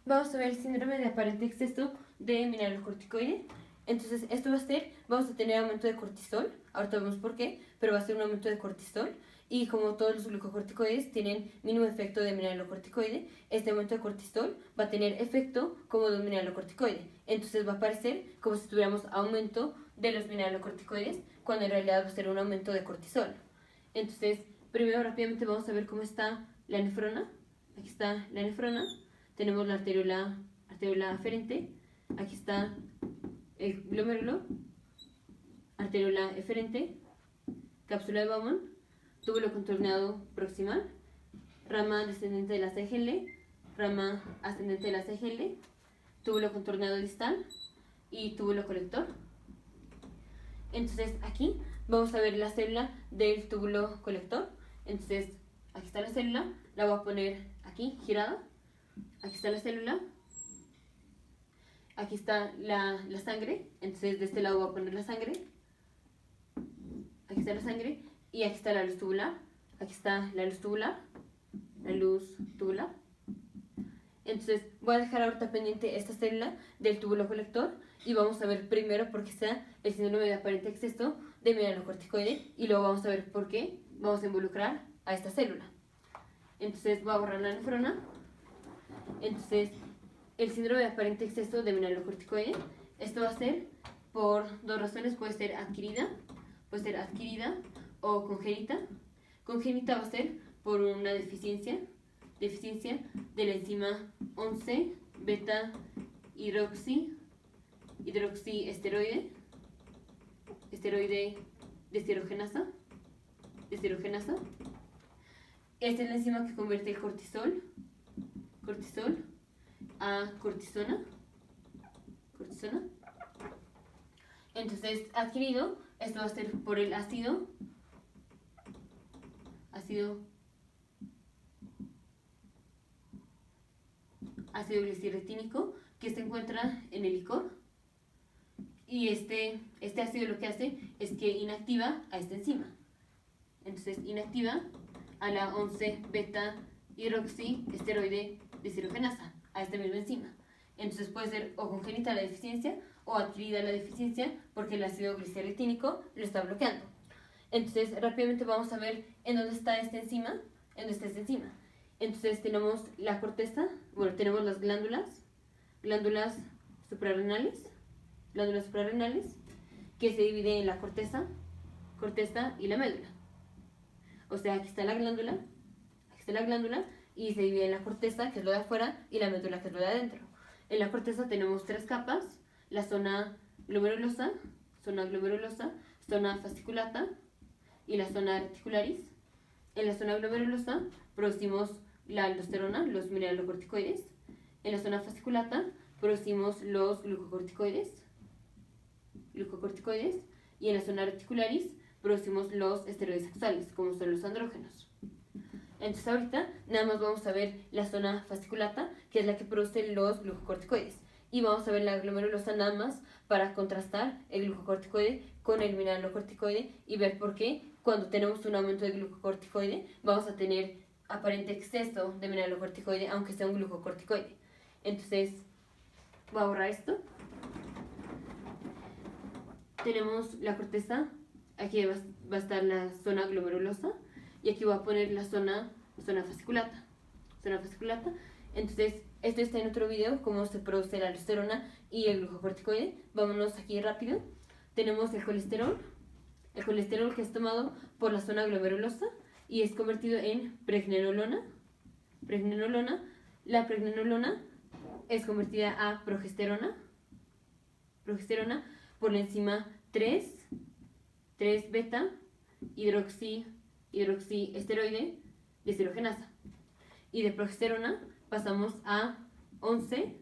vamos a ver el síndrome de aparente exceso de mineralocorticoide. Entonces, esto va a ser, vamos a tener aumento de cortisol, ahorita vemos por qué, pero va a ser un aumento de cortisol. Y como todos los glucocorticoides tienen mínimo efecto de mineralocorticoide, este aumento de cortisol va a tener efecto como de un mineralocorticoide. Entonces va a parecer como si tuviéramos aumento de los mineralocorticoides, cuando en realidad va a ser un aumento de cortisol. Entonces, primero rápidamente vamos a ver cómo está la nefrona. Aquí está la nefrona. Tenemos la arteriola aferente. Aquí está el glomérulo, arteriola eferente, cápsula de Bowman, túbulo contorneado proximal, rama descendente de la CGL, rama ascendente de la CGL, túbulo contorneado distal y túbulo colector. Entonces aquí vamos a ver la célula del túbulo colector. Entonces aquí está la célula, la voy a poner aquí girada. Aquí está la célula. Aquí está la sangre, entonces de este lado voy a poner la sangre. Aquí está la sangre y aquí está la luz tubular. Aquí está la luz tubular. La luz tubular. Entonces voy a dejar ahorita pendiente esta célula del túbulo colector y vamos a ver primero por qué está el síndrome de aparente exceso de mineralocorticoide y luego vamos a ver por qué vamos a involucrar a esta célula. Entonces voy a borrar la nefrona. Entonces el síndrome de aparente exceso de mineralocorticoide, esto va a ser por dos razones, puede ser adquirida o congénita. Congénita va a ser por una deficiencia de la enzima 11 beta hidroxiesteroide deshidrogenasa. Esta es la enzima que convierte el cortisol a cortisona. Entonces, adquirido, esto va a ser por el ácido glicirretínico que se encuentra en el licor. Y este ácido lo que hace es que inactiva a esta enzima. Entonces, inactiva a la 11 beta hidroxiesteroide deshidrogenasa, a esta misma enzima. Entonces puede ser o congénita la deficiencia o adquirida la deficiencia porque el ácido glicirretínico lo está bloqueando. Entonces rápidamente vamos a ver en dónde está esta enzima. Entonces tenemos la corteza, bueno, tenemos las glándulas suprarrenales, que se dividen en la corteza y la médula. O sea, aquí está la glándula y se divide en la corteza, que es lo de afuera, y la médula, que es lo de adentro. En la corteza tenemos tres capas: la zona glomerulosa, zona fasciculata y la zona reticularis. En la zona glomerulosa producimos la aldosterona, los mineralocorticoides. En la zona fasciculata producimos los glucocorticoides. Y en la zona reticularis producimos los esteroides sexuales, como son los andrógenos. Entonces ahorita nada más vamos a ver la zona fasciculata, que es la que produce los glucocorticoides. Y vamos a ver la glomerulosa nada más para contrastar el glucocorticoide con el mineralocorticoide y ver por qué cuando tenemos un aumento de glucocorticoide vamos a tener aparente exceso de mineralocorticoide, aunque sea un glucocorticoide. Entonces voy a borrar esto. Tenemos la corteza, aquí va a estar la zona glomerulosa y aquí voy a poner la zona fasciculata. Entonces, esto está en otro video, cómo se produce la aldosterona y el glucocorticoide. Vámonos aquí rápido. Tenemos el colesterol que es tomado por la zona glomerulosa y es convertido en pregnenolona. La pregnenolona es convertida a progesterona por la enzima 3 beta hidroxiesteroide deshidrogenasa. Y de progesterona pasamos a 11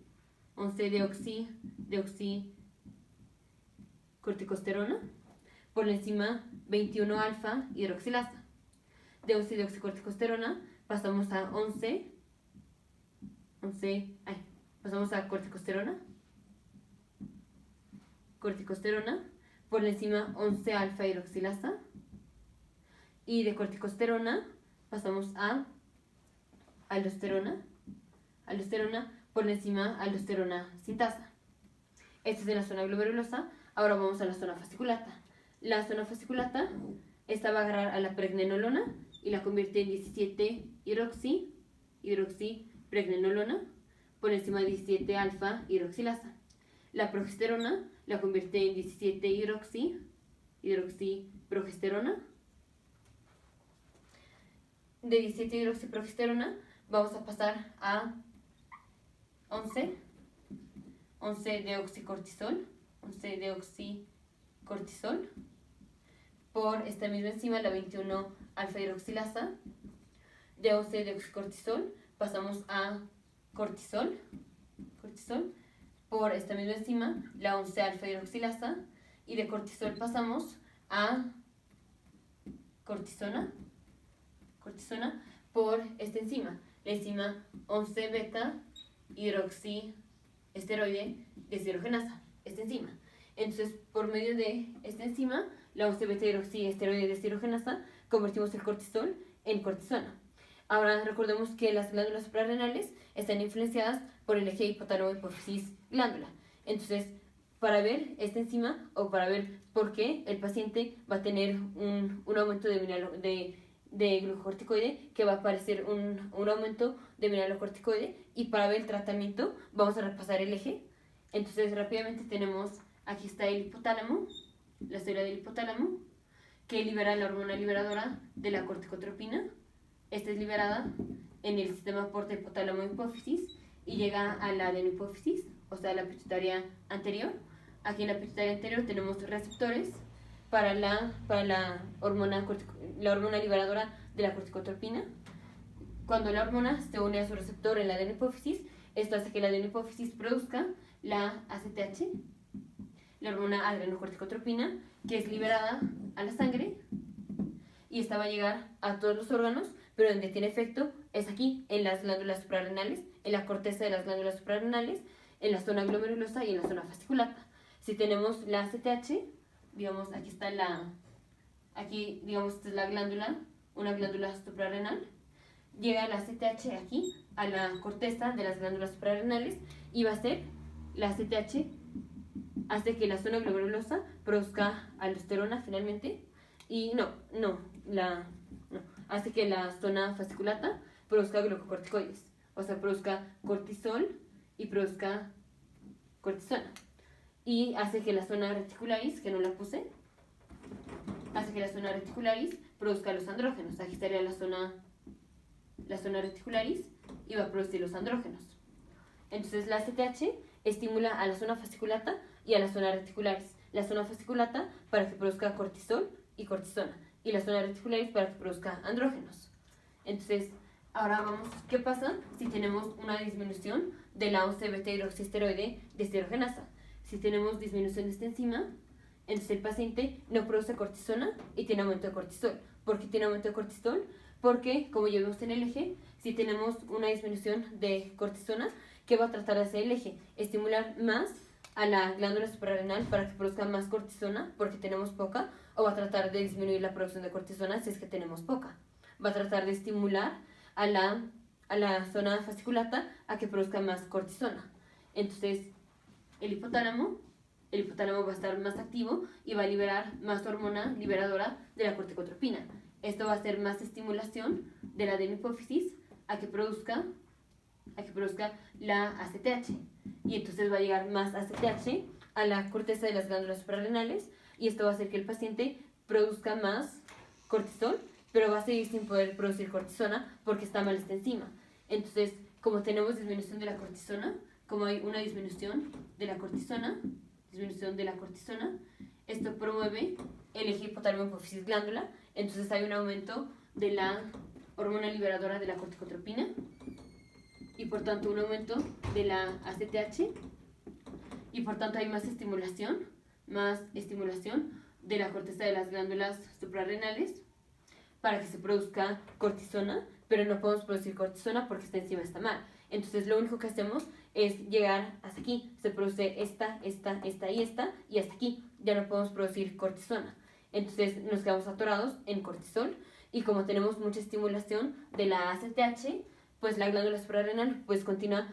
deoxicorticosterona por la enzima 21 alfa hidroxilasa. De 11 deoxicorticosterona pasamos a corticosterona por la enzima 11 alfa hidroxilasa. Y de corticosterona pasamos a aldosterona por encima aldosterona sintasa. Esta es en la zona glomerulosa. Ahora vamos a la zona fasciculata. La zona fasciculata, esta va a agarrar a la pregnenolona y la convierte en 17 hidroxipregnenolona por encima de 17 alfa hidroxilasa. La progesterona la convierte en 17 hidroxiprogesterona. De 17 hidroxiprogesterona vamos a pasar a 11 deoxicortisol por esta misma enzima, la 21 alfa hidroxilasa. De 11 deoxicortisol pasamos a cortisol por esta misma enzima, la 11 alfa hidroxilasa. Y de cortisol pasamos a cortisona por esta enzima, la enzima 11 beta hidroxiesteroide deshidrogenasa, esta enzima. Entonces, por medio de esta enzima, la 11 beta hidroxiesteroide deshidrogenasa, convertimos el cortisol en cortisona. Ahora recordemos que las glándulas suprarrenales están influenciadas por el eje hipotálamo-hipófisis-glándula. Entonces, para ver esta enzima o para ver por qué el paciente va a tener un aumento de glucocorticoide, que va a aparecer un aumento de mineralocorticoide, y para ver el tratamiento vamos a repasar el eje. Entonces rápidamente tenemos, aquí está el hipotálamo, la célula del hipotálamo, que libera la hormona liberadora de la corticotropina. Esta es liberada en el sistema porta hipotálamo-hipófisis y llega a la adenohipófisis, o sea, la pituitaria anterior. Aquí en la pituitaria anterior tenemos receptores para la hormona liberadora de la corticotropina. Cuando la hormona se une a su receptor en la adenohipófisis, esto hace que la adenohipófisis produzca la ACTH, la hormona adrenocorticotropina, que es liberada a la sangre, y esta va a llegar a todos los órganos, pero donde tiene efecto es aquí, en las glándulas suprarrenales, en la corteza de las glándulas suprarrenales, en la zona glomerulosa y en la zona fasciculata. Si tenemos la ACTH, digamos, aquí está aquí, digamos, esta es la glándula, una glándula suprarrenal, llega la ACTH aquí, a la corteza de las glándulas suprarrenales, y va a ser, la ACTH hace que la zona glomerulosa produzca aldosterona finalmente, y hace que la zona fasciculata produzca glucocorticoides, o sea, produzca cortisol y produzca cortisona. Y hace que la zona reticularis, que no la puse, hace que la zona reticularis produzca los andrógenos. Aquí estaría la zona reticularis y va a producir los andrógenos. Entonces la ACTH estimula a la zona fasciculata y a la zona reticularis. La zona fasciculata para que produzca cortisol y cortisona, y la zona reticularis para que produzca andrógenos. Entonces, ahora vamos, ¿qué pasa si tenemos una disminución de la 11 beta hidroxiesteroide deshidrogenasa? Si tenemos disminución de esta enzima, entonces el paciente no produce cortisona y tiene aumento de cortisol. ¿Por qué tiene aumento de cortisol? Porque, como ya vimos en el eje, si tenemos una disminución de cortisona, ¿qué va a tratar de hacer el eje? Estimular más a la glándula suprarrenal para que produzca más cortisona, porque tenemos poca, o va a tratar de disminuir la producción de cortisona si es que tenemos poca. Va a tratar de estimular a la zona fasciculata a que produzca más cortisona. Entonces, el hipotálamo va a estar más activo y va a liberar más hormona liberadora de la corticotropina. Esto va a hacer más estimulación de la adenohipófisis a que produzca la ACTH. Y entonces va a llegar más ACTH a la corteza de las glándulas suprarrenales, y esto va a hacer que el paciente produzca más cortisol, pero va a seguir sin poder producir cortisona porque está mal esta enzima. Entonces, como tenemos disminución de la cortisona, como hay una disminución de la cortisona, esto promueve el eje hipotálamo-hipófisis glándula, entonces hay un aumento de la hormona liberadora de la corticotropina y por tanto un aumento de la ACTH, y por tanto hay más estimulación de la corteza de las glándulas suprarrenales para que se produzca cortisona, pero no podemos producir cortisona porque esta enzima está mal. Entonces lo único que hacemos es llegar hasta aquí, se produce esta y hasta aquí, ya no podemos producir cortisona. Entonces nos quedamos atorados en cortisol, y como tenemos mucha estimulación de la ACTH, pues la glándula suprarrenal pues continúa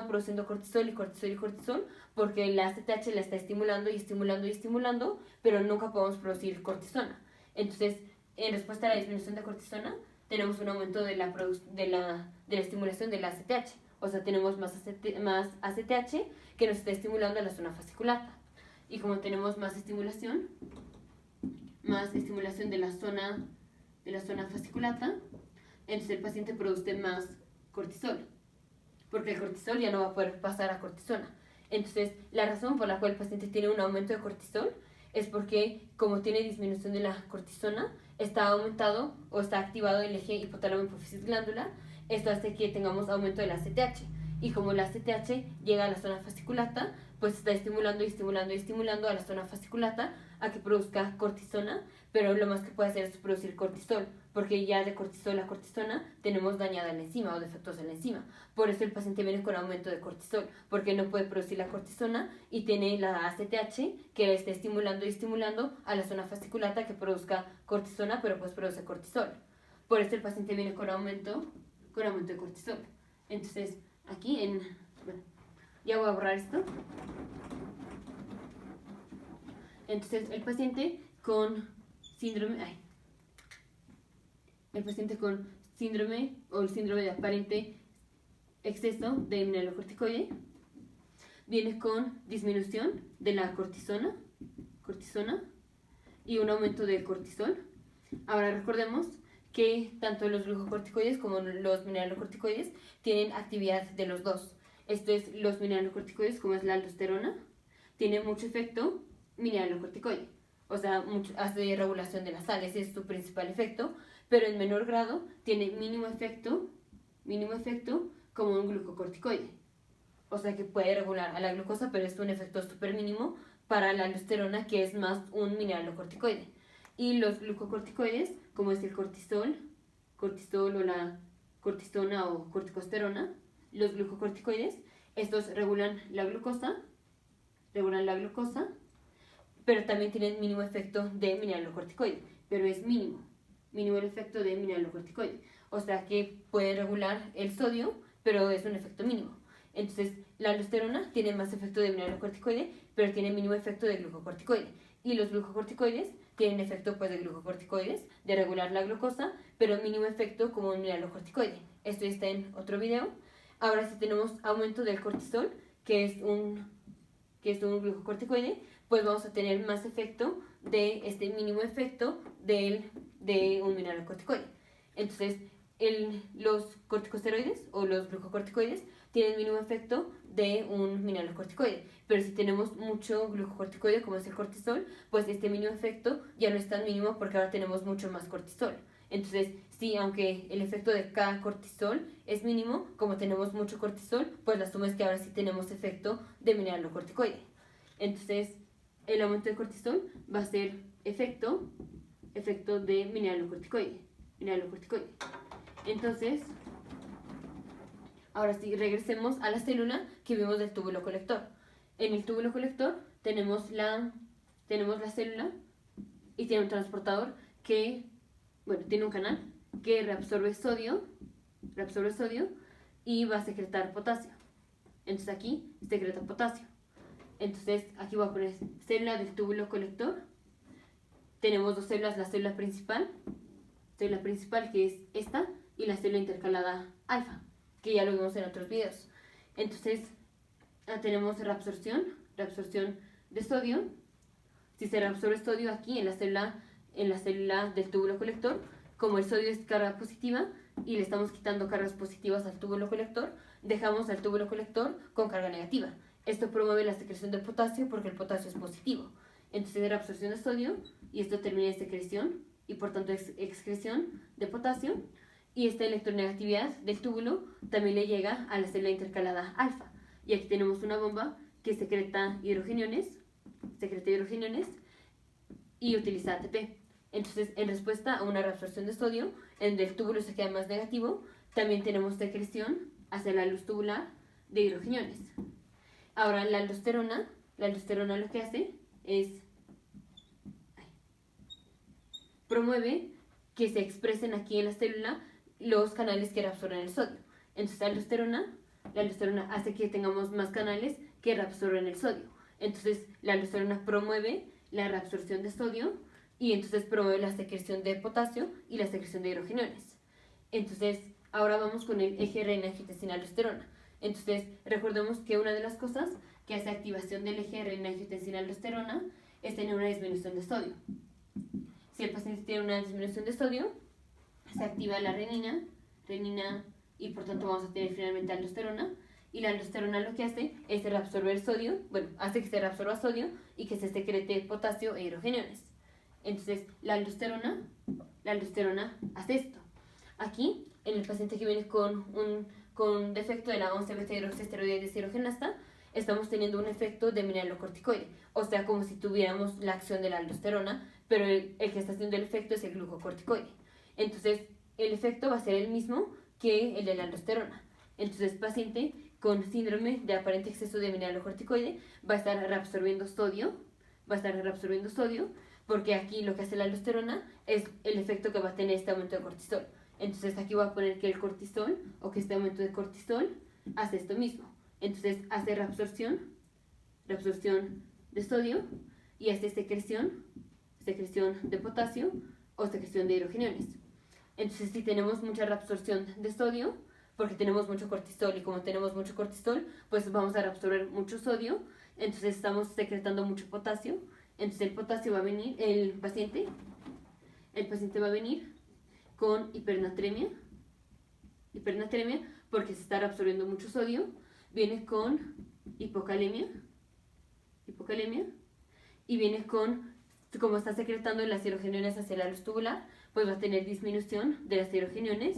produciendo cortisol y cortisol y cortisol, porque la ACTH la está estimulando y estimulando y estimulando, pero nunca podemos producir cortisona. Entonces, en respuesta a la disminución de cortisona, tenemos un aumento de la estimulación de la ACTH. O sea, tenemos más ACTH que nos está estimulando la zona fasciculata. Y como tenemos más estimulación de la zona fasciculata, entonces el paciente produce más cortisol, porque el cortisol ya no va a poder pasar a cortisona. Entonces, la razón por la cual el paciente tiene un aumento de cortisol es porque, como tiene disminución de la cortisona, está aumentado o está activado el eje hipotálamo hipófisis glándula. Esto hace que tengamos aumento de la ACTH. Y como la ACTH llega a la zona fasciculata, pues está estimulando y estimulando y estimulando a la zona fasciculata a que produzca cortisona, pero lo más que puede hacer es producir cortisol, porque ya de cortisol a cortisona tenemos dañada la enzima o defectuosa la enzima. Por eso el paciente viene con aumento de cortisol, porque no puede producir la cortisona y tiene la ACTH que está estimulando y estimulando a la zona fasciculata que produzca cortisona, pero pues produce cortisol. Por eso el paciente viene con aumento de cortisol. Entonces, aquí bueno, ya voy a borrar esto. Entonces, el paciente con síndrome o el síndrome de aparente exceso de mineralocorticoide viene con disminución de la cortisona y un aumento del cortisol. Ahora recordemos que tanto los glucocorticoides como los mineralocorticoides tienen actividad de los dos. Esto es, los mineralocorticoides, como es la aldosterona, tiene mucho efecto mineralocorticoide. O sea, hace regulación de la sal, ese es su principal efecto, pero en menor grado tiene mínimo efecto como un glucocorticoide. O sea que puede regular a la glucosa, pero es un efecto súper mínimo para la aldosterona, que es más un mineralocorticoide. Y los glucocorticoides, como es el cortisol o la cortisona o corticosterona, los glucocorticoides, estos regulan la glucosa, pero también tienen mínimo efecto de mineralocorticoide, pero es mínimo el efecto de mineralocorticoide. O sea que puede regular el sodio, pero es un efecto mínimo. Entonces, la aldosterona tiene más efecto de mineralocorticoide, pero tiene mínimo efecto de glucocorticoide. Y los glucocorticoides tienen efecto pues de glucocorticoides, de regular la glucosa, pero mínimo efecto como un mineralocorticoide. Esto ya está en otro video. Ahora si tenemos aumento del cortisol, que es un glucocorticoide, pues vamos a tener más efecto de este mínimo efecto de un mineralocorticoide. Entonces, los corticosteroides o los glucocorticoides tienen mínimo efecto de un mineralocorticoide, pero si tenemos mucho glucocorticoide como es el cortisol, pues este mínimo efecto ya no es tan mínimo porque ahora tenemos mucho más cortisol. Entonces, sí, aunque el efecto de cada cortisol es mínimo, como tenemos mucho cortisol, pues la suma es que ahora sí tenemos efecto de mineralocorticoide. Entonces, el aumento de cortisol va a ser efecto de mineralocorticoide. Entonces, ahora sí, regresemos a la célula que vimos del túbulo colector. En el túbulo colector tenemos la célula y tiene un transportador que, tiene un canal que reabsorbe sodio y va a secretar potasio. Entonces aquí secreta potasio. Entonces aquí voy a poner célula del túbulo colector. Tenemos dos células, la célula principal que es esta, y la célula intercalada alfa, que ya lo vimos en otros videos. Entonces tenemos reabsorción de sodio. Si se reabsorbe sodio aquí en la célula del túbulo colector, como el sodio es carga positiva y le estamos quitando cargas positivas al túbulo colector, dejamos al túbulo colector con carga negativa. Esto promueve la secreción de potasio porque el potasio es positivo. Entonces hay reabsorción de sodio y esto termina en secreción y por tanto excreción de potasio. Y esta electronegatividad del túbulo también le llega a la célula intercalada alfa. Y aquí tenemos una bomba que secreta hidrogeniones y utiliza ATP. Entonces, en respuesta a una reabsorción de sodio, en donde el túbulo se queda más negativo, también tenemos secreción hacia la luz tubular de hidrogeniones. Ahora, la aldosterona lo que hace es promueve que se expresen aquí en la célula los canales que reabsorben el sodio. Entonces la aldosterona hace que tengamos más canales que reabsorben el sodio. Entonces la aldosterona promueve la reabsorción de sodio y entonces promueve la secreción de potasio y la secreción de hidrogeniones. Entonces ahora vamos con el eje renina-angiotensina-aldosterona. Entonces recordemos que una de las cosas que hace activación del eje renina-angiotensina-aldosterona es tener una disminución de sodio. Si el paciente tiene una disminución de sodio, se activa la renina y por tanto vamos a tener finalmente aldosterona. Y la aldosterona lo que hace es reabsorber sodio, hace que se reabsorba sodio y que se secrete potasio e hidrogeniones. Entonces la aldosterona hace esto. Aquí, en el paciente que viene con defecto de la 11-beta-hidroxiesteroide deshidrogenasa, estamos teniendo un efecto de mineralocorticoide, o sea, como si tuviéramos la acción de la aldosterona, pero el que está haciendo el efecto es el glucocorticoide. Entonces, el efecto va a ser el mismo que el de la aldosterona. Entonces, paciente con síndrome de aparente exceso de mineralocorticoide va a estar reabsorbiendo sodio, porque aquí lo que hace la aldosterona es el efecto que va a tener este aumento de cortisol. Entonces, aquí voy a poner que el cortisol, o que este aumento de cortisol, hace esto mismo. Entonces, hace reabsorción de sodio y hace secreción de potasio o secreción de hidrogeniones. Entonces, si tenemos mucha reabsorción de sodio, porque tenemos mucho cortisol, y como tenemos mucho cortisol, pues vamos a reabsorber mucho sodio, entonces estamos secretando mucho potasio, entonces el potasio va a venir, el paciente va a venir con hipernatremia, porque se está reabsorbiendo mucho sodio, viene con hipocalemia, y viene con, como está secretando las hidrogeniones hacia la luz tubular, pues va a tener disminución de las hidrogeniones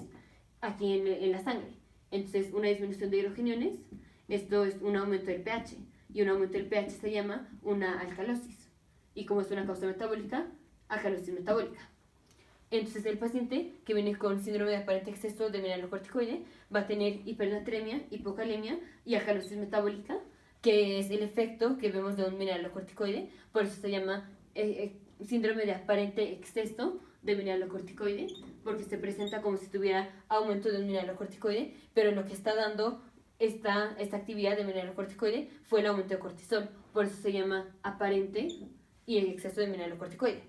aquí en la sangre. Entonces, una disminución de hidrogeniones, esto es un aumento del pH, y un aumento del pH se llama una alcalosis. Y como es una causa metabólica, alcalosis metabólica. Entonces, el paciente que viene con síndrome de aparente exceso de mineralocorticoide va a tener hipernatremia, hipocalemia y alcalosis metabólica, que es el efecto que vemos de un mineralocorticoide, por eso se llama síndrome de aparente exceso de mineralocorticoide, porque se presenta como si tuviera aumento de un mineralocorticoide, pero lo que está dando esta actividad de mineralocorticoide fue el aumento de cortisol, por eso se llama aparente y el exceso de mineralocorticoide.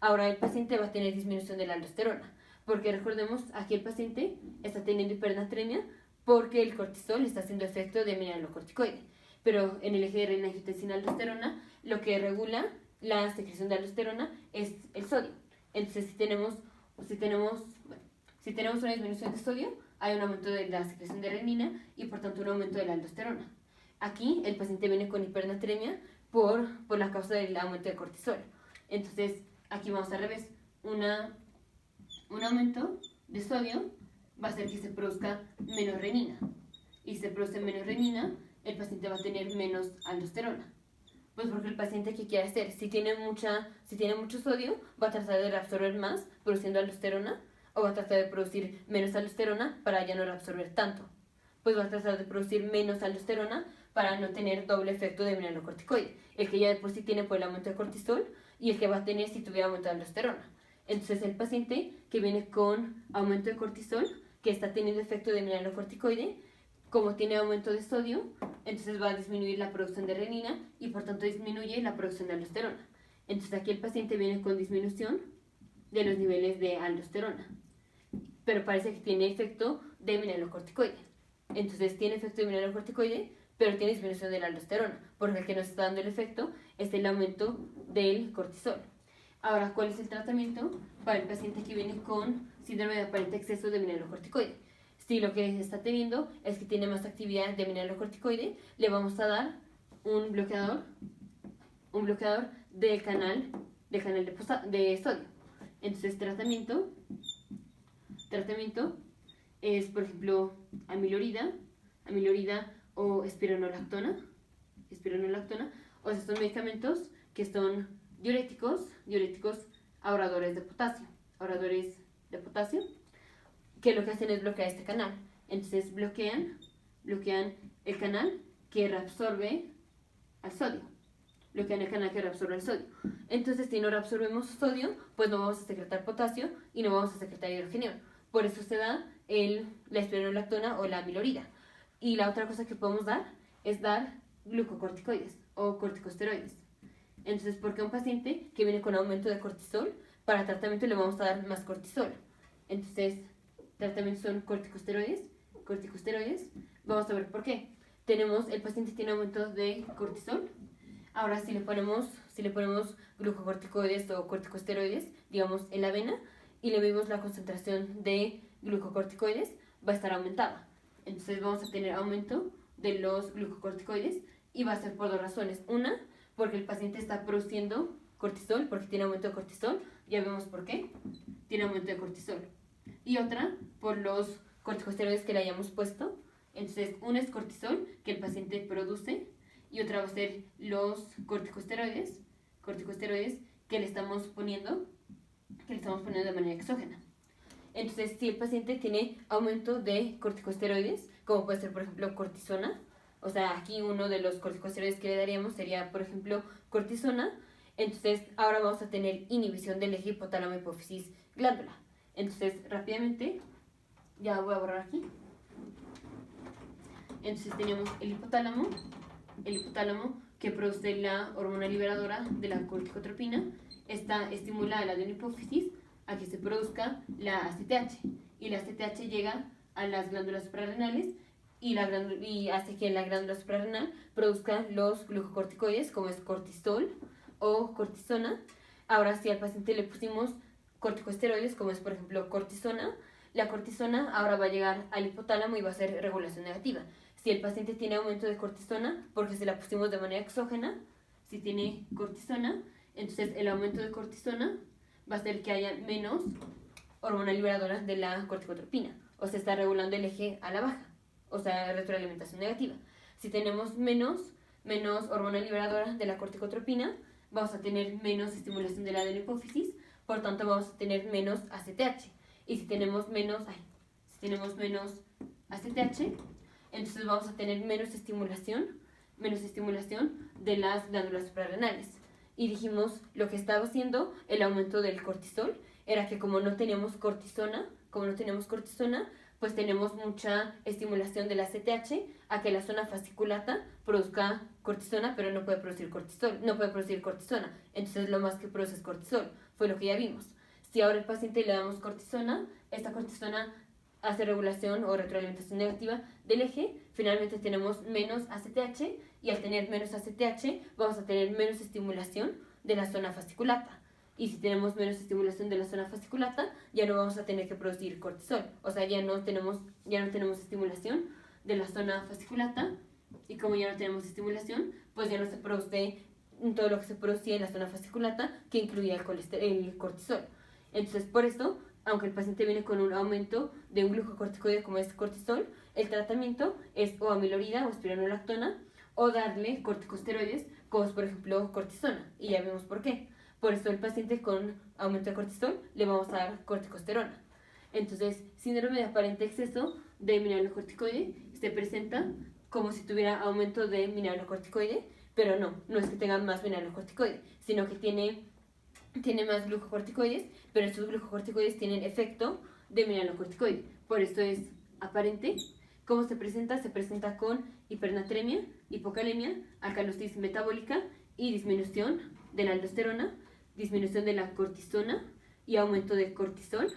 Ahora el paciente va a tener disminución de la aldosterona, porque recordemos, aquí el paciente está teniendo hipernatremia porque el cortisol está haciendo efecto de mineralocorticoide, pero en el eje de renina-angiotensina-aldosterona lo que regula la secreción de aldosterona es el sodio. Entonces, si tenemos una disminución de sodio, hay un aumento de la secreción de renina y por tanto un aumento de la aldosterona. Aquí el paciente viene con hipernatremia por la causa del aumento de cortisol. Entonces, aquí vamos al revés. Un aumento de sodio va a hacer que se produzca menos renina. Y si se produce menos renina, el paciente va a tener menos aldosterona. Pues porque el paciente, ¿qué quiere hacer? Si tiene mucho sodio, va a tratar de reabsorber más produciendo aldosterona, o va a tratar de producir menos aldosterona para ya no reabsorber tanto. Pues va a tratar de producir menos aldosterona para no tener doble efecto de mineralocorticoide, el que ya de por sí tiene por el aumento de cortisol y el que va a tener si tuviera aumento de aldosterona. Entonces el paciente que viene con aumento de cortisol, que está teniendo efecto de mineralocorticoide, como tiene aumento de sodio, entonces va a disminuir la producción de renina y por tanto disminuye la producción de aldosterona. Entonces aquí el paciente viene con disminución de los niveles de aldosterona, pero parece que tiene efecto de mineralocorticoide. Entonces tiene efecto de mineralocorticoide, pero tiene disminución de la aldosterona, porque el que nos está dando el efecto es el aumento del cortisol. Ahora, ¿cuál es el tratamiento para el paciente que viene con síndrome de aparente exceso de mineralocorticoide? Si lo que está teniendo es que tiene más actividad de mineralocorticoide, le vamos a dar un bloqueador del canal de sodio. Entonces, tratamiento es, por ejemplo, amilorida o espironolactona, o sea, son medicamentos que son diuréticos ahorradores de potasio, que lo que hacen es bloquear este canal. Entonces bloquean el canal que reabsorbe al sodio. Entonces, si no reabsorbemos sodio, pues no vamos a secretar potasio y no vamos a secretar hidrogenio. Por eso se da la espironolactona o la amilorida. Y la otra cosa que podemos dar es dar glucocorticoides o corticosteroides. Entonces, porque a un paciente que viene con aumento de cortisol, para tratamiento le vamos a dar más cortisol. Entonces, tratamientos son corticosteroides. Vamos a ver por qué. El paciente tiene aumento de cortisol. Ahora, si le ponemos glucocorticoides o corticosteroides, digamos, en la vena, y le medimos la concentración de glucocorticoides, va a estar aumentada. Entonces, vamos a tener aumento de los glucocorticoides y va a ser por dos razones. Una, porque el paciente está produciendo cortisol, porque tiene aumento de cortisol, ya vemos por qué, tiene aumento de cortisol. Y otra, por los corticosteroides que le hayamos puesto. Entonces, una es cortisol, que el paciente produce, y otra va a ser los corticosteroides que le estamos poniendo de manera exógena. Entonces, si el paciente tiene aumento de corticosteroides, como puede ser, por ejemplo, cortisona, o sea, aquí uno de los corticosteroides que le daríamos sería, por ejemplo, cortisona. Entonces, ahora vamos a tener inhibición del eje hipotálamo hipófisis glándula. Entonces, rápidamente, ya voy a borrar aquí. Entonces, tenemos el hipotálamo que produce la hormona liberadora de la corticotropina. Esta estimula la adenohipófisis a que se produzca la ACTH. Y la ACTH llega a las glándulas suprarrenales y hace que la glándula suprarrenal produzca los glucocorticoides, como es cortisol o cortisona. Ahora, si al paciente le pusimos corticosteroides, como es por ejemplo cortisona, la cortisona ahora va a llegar al hipotálamo y va a ser regulación negativa. Si el paciente tiene aumento de cortisona, porque se la pusimos de manera exógena, si tiene cortisona, entonces el aumento de cortisona va a hacer que haya menos hormona liberadora de la corticotropina, o se está regulando el eje a la baja, o sea, retroalimentación negativa. Si tenemos menos hormona liberadora de la corticotropina, vamos a tener menos estimulación de la adenohipófisis, por tanto vamos a tener menos ACTH. Y si tenemos menos ACTH, entonces vamos a tener menos estimulación de las glándulas suprarrenales. Y dijimos, lo que estaba haciendo el aumento del cortisol era que como no teníamos cortisona, pues tenemos mucha estimulación de la ACTH a que la zona fasciculata produzca cortisona, pero no puede producir cortisona. Entonces lo más que produce es cortisol, fue lo que ya vimos. Si ahora al paciente le damos cortisona, esta cortisona hace regulación o retroalimentación negativa del eje, finalmente tenemos menos ACTH y al tener menos ACTH vamos a tener menos estimulación de la zona fasciculata. Y si tenemos menos estimulación de la zona fasciculata, ya no vamos a tener que producir cortisol. O sea, ya no tenemos estimulación de la zona fasciculata. Y como ya no tenemos estimulación, pues ya no se produce todo lo que se producía en la zona fasciculata, que incluía el cortisol. Entonces, por eso, aunque el paciente viene con un aumento de un glucocorticoide como es cortisol, el tratamiento es o amilorida o espironolactona, o darle corticosteroides, como es por ejemplo cortisona. Y ya vemos por qué. Por eso el paciente con aumento de cortisol le vamos a dar corticosterona. Entonces, síndrome de aparente exceso de mineralocorticoide se presenta como si tuviera aumento de mineralocorticoide, pero no es que tenga más mineralocorticoide, sino que tiene más glucocorticoides, pero estos glucocorticoides tienen efecto de mineralocorticoide. Por esto es aparente. ¿Cómo se presenta? Se presenta con hipernatremia, hipocalemia, alcalosis metabólica y disminución de la aldosterona, disminución de la cortisona y aumento de cortisol.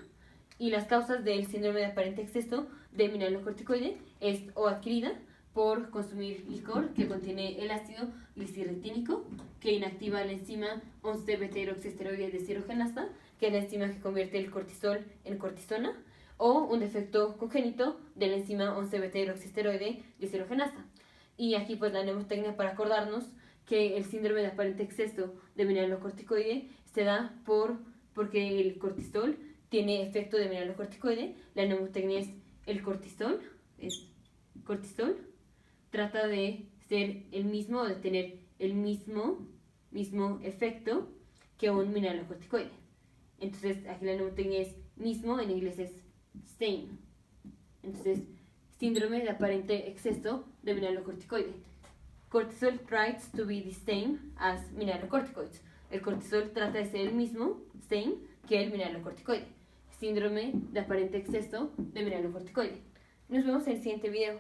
Y las causas del síndrome de aparente exceso de mineralocorticoide es o adquirida por consumir licor que contiene el ácido glicirretínico, que inactiva la enzima 11-beta-hidroxiesteroide deshidrogenasa, que es la enzima que convierte el cortisol en cortisona, o un defecto congénito de la enzima 11-beta-hidroxiesteroide deshidrogenasa. Y aquí pues la mnemotecnia para acordarnos que el síndrome de aparente exceso de mineralocorticoide se da porque el cortisol tiene efecto de mineralocorticoide. La mnemotecnia es el cortisol, trata de ser el mismo o de tener el mismo efecto que un mineralocorticoide. Entonces aquí la mnemotecnia es mismo, en inglés es same. Entonces, síndrome de aparente exceso de mineralocorticoide. Cortisol tries to be the same as mineralocorticoids. El cortisol trata de ser el mismo, same, que el mineralocorticoide. síndrome de aparente exceso de mineralocorticoide. Nos vemos en el siguiente video.